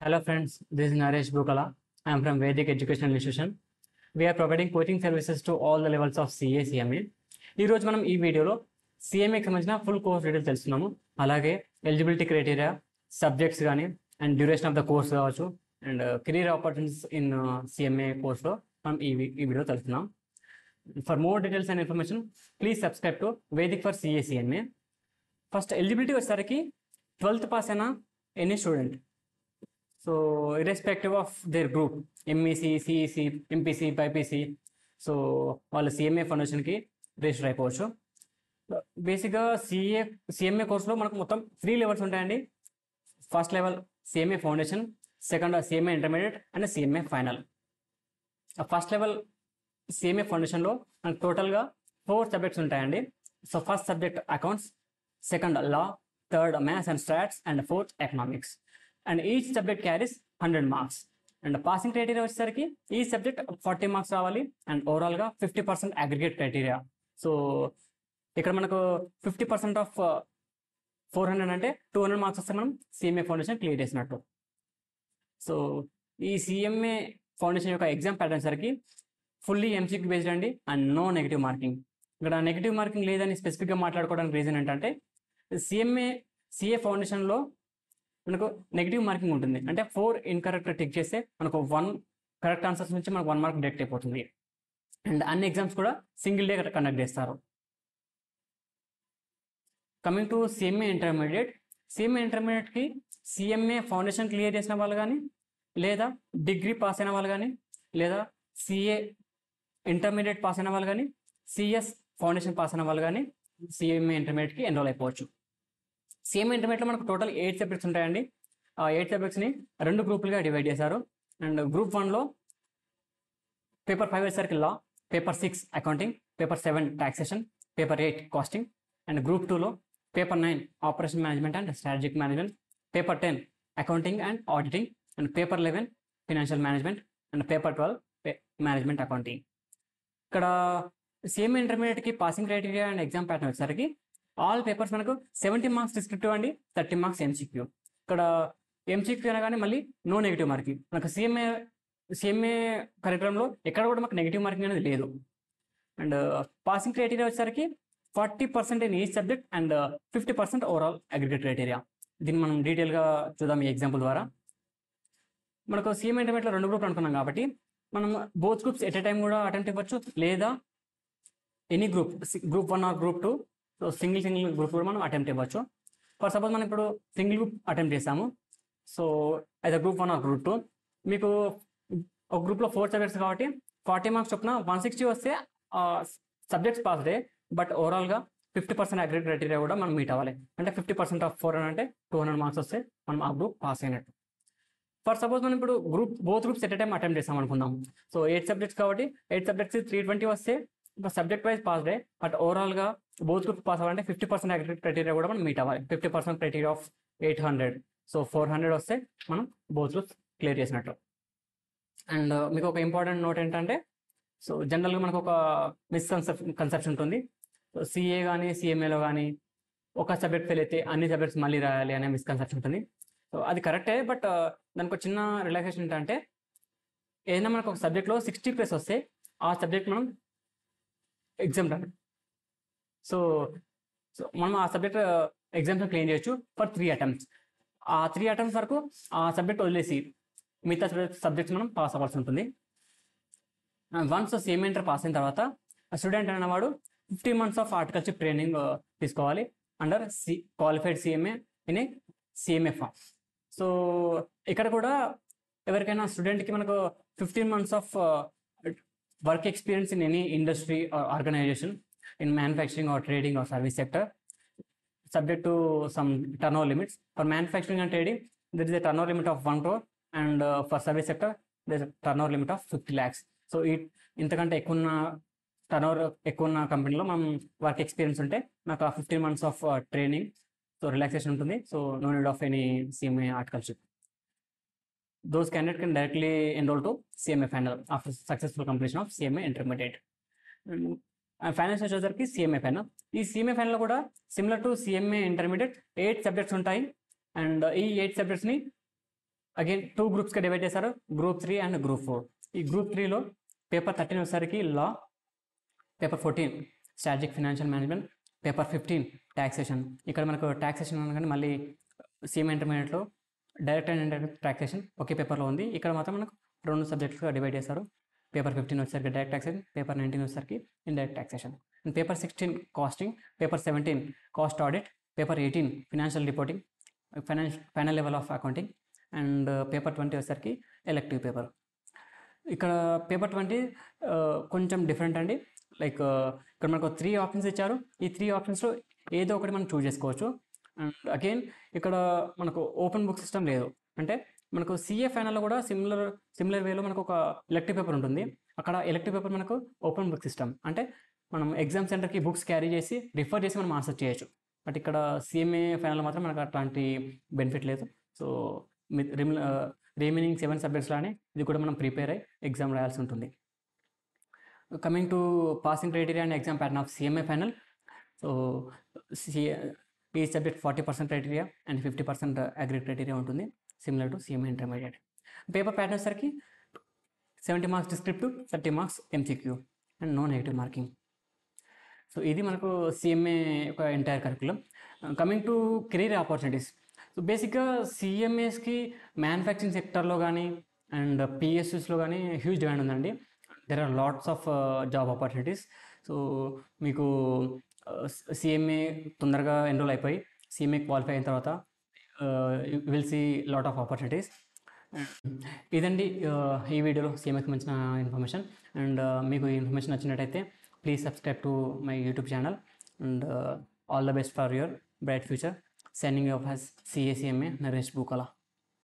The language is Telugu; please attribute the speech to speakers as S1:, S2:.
S1: Hello friends, this is Naresh Bukala. I am from Vedic Educational Institution. We are providing coaching services to all the levels of CA, CMA. ఈ రోజు మనం ఈ వీడియోలో సిఎంఏకి సంబంధించిన ఫుల్ కోర్స్ డీటెయిల్స్ తెలుసుకున్నాము. అలాగే ఎలిజిబిలిటీ క్రైటీరియా, సబ్జెక్ట్స్ కానీ and duration of the course కావచ్చు and career opportunities in CMA కోర్స్లో మనం ఈ వీడియో తెలుసుకున్నాం. For more details and information please subscribe to Vedic for CA CMA. First eligibility వచ్చేసరికి 12th పాస్ అయిన any student. So irrespective of their group MEC, CEC, MPC, BiPC, so వాళ్ళ సిఎంఏ ఫౌండేషన్కి రిజిస్టర్ అయిపోవచ్చు. బేసిక్గా సిఎంఏ కోర్సులో మనకు మొత్తం 3 లెవెల్స్ ఉంటాయండి. First level CMA foundation, second CMA intermediate and CMA final. First level CMA ఫౌండేషన్లో మనకు టోటల్గా 4 సబ్జెక్ట్స్ ఉంటాయండి. So first subject accounts, second law, third maths and stats and fourth economics. And each subject carries 100 marks. And passing criteria వచ్చేసరికి ఈ సబ్జెక్ట్ 40 మార్క్స్ రావాలి అండ్ ఓవరాల్గా 50% అగ్రిగేట్ క్రైటీరియా. సో ఇక్కడ మనకు 50% ఆఫ్ 400 అంటే 200 మార్క్స్ వస్తే మనం సిఎంఏ ఫౌండేషన్ క్లియర్ చేసినట్టు. సో ఈ సిఎంఏ ఫౌండేషన్ యొక్క ఎగ్జామ్ ప్యాటర్న్ సరికి ఫుల్లీ ఎంసీక్యూ బేస్డ్ అండి అండ్ నో నెగిటివ్ మార్కింగ్. ఇక్కడ నెగిటివ్ మార్కింగ్ లేదని స్పెసిఫిక్గా మాట్లాడుకోవడానికి రీజన్ ఏంటంటే సిఏ ఫౌండేషన్లో మనకు నెగిటివ్ మార్కింగ్ ఉంటుంది. అంటే 4 ఇన్కరెక్ట్ టిక్ చేస్తే మనకు 1 కరెక్ట్ ఆన్సర్స్ నుంచి మనకు 1 మార్క్ డిడక్ట్ అయిపోతుంది. అండ్ అన్ని ఎగ్జామ్స్ కూడా సింగిల్ డే కండక్ట్ చేస్తారు. కమింగ్ టు సిఎంఏ ఇంటర్మీడియట్కి సిఎంఏ ఫౌండేషన్ క్లియర్ చేసిన వాళ్ళు కానీ, లేదా డిగ్రీ పాస్ అయిన వాళ్ళు కానీ, లేదా సిఏ ఇంటర్మీడియట్ పాస్ అయిన వాళ్ళు కానీ, సిఎస్ ఫౌండేషన్ పాస్ అయిన వాళ్ళు కానీ సిఎంఏ ఇంటర్మీడియట్కి ఎన్రోల్ అయిపోవచ్చు. సిఎంఏ ఇంటర్మీడియట్లో మనకు టోటల్ 8 సబ్జెక్ట్స్ ఉంటాయండి. ఆ 8 సబ్జెక్ట్స్ని 2 గ్రూపులుగా డివైడ్ చేశారు. అండ్ గ్రూప్ 1లో పేపర్ 5 వచ్చేసరికి law, paper 6 accounting, paper 7 taxation, paper 8 costing. And group 2లో paper 9 operation management and strategic management, paper 10 accounting and auditing, and paper 11 financial management, and paper 12 management accounting. ఇక్కడ సిఎంఏ ఇంటర్మీడియట్కి passing criteria and exam pattern వచ్చేసరికి ఆల్ పేపర్స్ మనకు 70 మార్క్స్ డిస్క్రిప్టివ్ అండి, 30 మార్క్స్ ఎంసీక్యూ. ఇక్కడ ఎంసీక్యూ అనగానే మళ్ళీ నో నెగిటివ్ మార్కింగ్. మనకు సిఎంఏ కరికులంలో ఎక్కడ కూడా మనకు నెగిటివ్ మార్కింగ్ అనేది లేదు. అండ్ పాసింగ్ క్రైటీరియా వచ్చేసరికి 40% in each subject and 50% overall aggregate criteria. దీన్ని మనం డీటెయిల్గా చూద్దాం ఈ ఎగ్జాంపుల్ ద్వారా. మనకు సిఎంఏ ఇంటర్మీడియట్లో 2 గ్రూప్లు అనుకున్నాం కాబట్టి మనం both groups at a time కూడా అటెంప్ట్ ఇవ్వచ్చు, లేదా any group 1 or group 2. So single group కూడా మనం అటెంప్ట్ ఇవ్వచ్చు. ఫర్ సపోజ్ మనం ఇప్పుడు సింగిల్ గ్రూప్ అటెంప్ట్ చేసాము. సో అయితే గ్రూప్ 1 ఆర్ గ్రూప్ 2 మీకు ఒక గ్రూప్లో 4 సబ్జెక్ట్స్ కాబట్టి 40 మార్క్స్ చొప్పున 160 వస్తే సబ్జెక్ట్స్ పాస్ డే. బట్ ఓవరాల్గా 50% అగ్రిగేట్ క్రైటీరియా కూడా మనం మీట్ అవ్వాలి. అంటే 50% ఆఫ్ 400 అంటే 200 మార్క్స్ వస్తే మనం ఆ గ్రూప్ పాస్ అయినట్టు. ఫర్ సపోజ్ మనం ఇప్పుడు both groups at a time attempt చేస్తాం అనుకుందాం. సో 8 సబ్జెక్ట్స్ కాబట్టి 8 సబ్జెక్ట్స్ 320 వస్తే subject wise pass day. But ఓవరాల్గా బోత్ గ్రూప్ పాస్ అవ్వాలంటే 50% అగ్రిగేట్ క్రైటీరియా కూడా మనం మీట్ అవ్వాలి. 50% క్రైటీరియా ఆఫ్ 800. సో 400 వస్తే మనం బోత్ గ్రూప్స్ క్లియర్ చేసినట్టు. అండ్ మీకు ఒక ఇంపార్టెంట్ నోట్ ఏంటంటే, సో జనరల్గా మనకు ఒక మిస్కన్సెప్షన్ ఉంటుంది. సో సిఏ కానీ సిఎంఏలో కానీ ఒక సబ్జెక్ట్ ఫెయిల్ అయితే అన్ని సబ్జెక్ట్స్ మళ్ళీ రాయాలి అనే మిస్కన్సెప్షన్ ఉంటుంది. సో అది కరెక్టే. బట్ దానికి ఒక చిన్న రిలాక్సేషన్ ఏంటంటే, ఏదైనా మనకు ఒక సబ్జెక్ట్లో 60+ వస్తే ఆ సబ్జెక్ట్ మనం ఎగ్జామ్ రాదు. సో మనం ఆ సబ్జెక్ట్ ఎగ్జామ్స్ క్లియర్ చేయొచ్చు ఫర్ 3 అటెంప్ట్స్. ఆ 3 అటెంప్ట్స్ వరకు ఆ సబ్జెక్ట్ వదిలేసి మిగతా సబ్జెక్ట్స్ మనం పాస్ అవ్వాల్సి ఉంటుంది. వన్స్ సిఎంఏ ఇంటర్ పాస్ అయిన తర్వాత స్టూడెంట్ అనేవాడు 15 months ఆఫ్ హార్టికల్చర్ ట్రైనింగ్ తీసుకోవాలి under qualified CMA in a CMA firm. So ఇక్కడ కూడా ఎవరికైనా స్టూడెంట్కి మనకు 15 months of work experience in any industry or organization in manufacturing or trading or service sector, subject to some turnover limits. For manufacturing and trading, there is a turnover limit of 1 crore, and for service sector, there is a turnover limit of 50 lakhs. So ఇంతకంటే టర్నోవర్ ఎక్కువ ఉన్న కంపెనీలో మనం వర్క్ ఎక్స్పీరియన్స్ ఉంటే నాకు ఆ 15 months of training, so relaxation ఉంటుంది. So no need of any CMA horticulture. Those candidates can directly enroll to CMA final after successful completion of CMA intermediate. Finance వచ్చేసరికి సిఎంఏ ఫైనల్. ఈ సిఎంఏ ఫైనల్ కూడా similar to CMA intermediate 8 subjects ఉంటాయి. అండ్ ఈ 8 సబ్జెక్ట్స్ని అగైన్ 2 గ్రూప్స్గా డివైడ్ చేశారు, గ్రూప్ 3 అండ్ గ్రూప్ 4. ఈ గ్రూప్ 3లో పేపర్ 13 వచ్చేసరికి law, paper 14 strategic financial management, paper 15 taxation. ఇక్కడ మనకు ట్యాక్సేషన్ అనగానే మళ్ళీ సిఎంఏ ఇంటర్మీడియట్లో డైరెక్ట్ అండ్ ఇండైరెక్ట్ ట్యాక్సేషన్ ఒకే పేపర్లో ఉంది. ఇక్కడ మాత్రం మనకు 2 సబ్జెక్ట్స్గా డివైడ్ చేశారు. పేపర్ 15 వచ్చేసరికి డైరెక్ట్ ట్యాక్సేషన్, పేపర్ 19 వచ్చేసరికి indirect taxation. And paper 16 costing, paper 17 cost audit, paper 18 financial reporting, final level of accounting, and paper 20 వచ్చేసరికి ఎలెక్టివ్ పేపర్. ఇక్కడ పేపర్ 20 కొంచెం డిఫరెంట్ అండి. లైక్ ఇక్కడ మనకు 3 ఆప్షన్స్ ఇచ్చారు. ఈ 3 ఆప్షన్స్లో ఏదో ఒకటి మనం చూస్ చేసుకోవచ్చు. అండ్ అగైన్ ఇక్కడ మనకు ఓపెన్ బుక్ సిస్టమ్ లేదు. అంటే మనకు సిఏ ఫైనల్లో కూడా సిమిలర్ వేలో మనకు ఒక ఎలెక్టివ్ పేపర్ ఉంటుంది. అక్కడ ఎలెక్టివ్ పేపర్ మనకు ఓపెన్ బుక్ సిస్టమ్, అంటే మనం ఎగ్జామ్ సెంటర్కి బుక్స్ క్యారీ చేసి రిఫర్ చేసి మనం ఆన్సర్ చేయొచ్చు. బట్ ఇక్కడ సిఎంఏ ఫైనల్లో మాత్రం మనకు అట్లాంటి బెనిఫిట్ లేదు. సో రిమైనింగ్ 7 సబ్జెక్ట్స్లానే ఇది కూడా మనం ప్రిపేర్ అయ్యి ఎగ్జామ్ రాయాల్సి ఉంటుంది. Coming to passing criteria and exam pattern of CMA final. So ఈ subject 40% criteria and 50% aggregate criteria ఉంటుంది, similar to CMA intermediate. Paper pattern వచ్చేసరికి 70 marks descriptive, 30 marks MCQ and no negative marking. So ఇది మనకు సిఎంఏ ఒక entire curriculum. Coming to career opportunities. So బేసిక్గా సిఎంఏస్కి మ్యానుఫ్యాక్చరింగ్ సెక్టర్లో కానీ అండ్ పిఎస్యూస్లో కానీ హ్యూజ్ డిమాండ్ ఉందండి. There are lots of job opportunities. So మీకు సిఎంఏ తొందరగా ఎన్రోల్ అయిపోయి సిఎంఏ క్వాలిఫై అయిన తర్వాత will see lot of opportunities. ఇదండి ఈ వీడియోలో సిఎంఏకి మంచిన ఇన్ఫర్మేషన్. అండ్ మీకు ఈ ఇన్ఫర్మేషన్ నచ్చినట్టయితే please subscribe to my YouTube channel. And all the best for your bright future. Signing off as CACMA Naresh Bukala.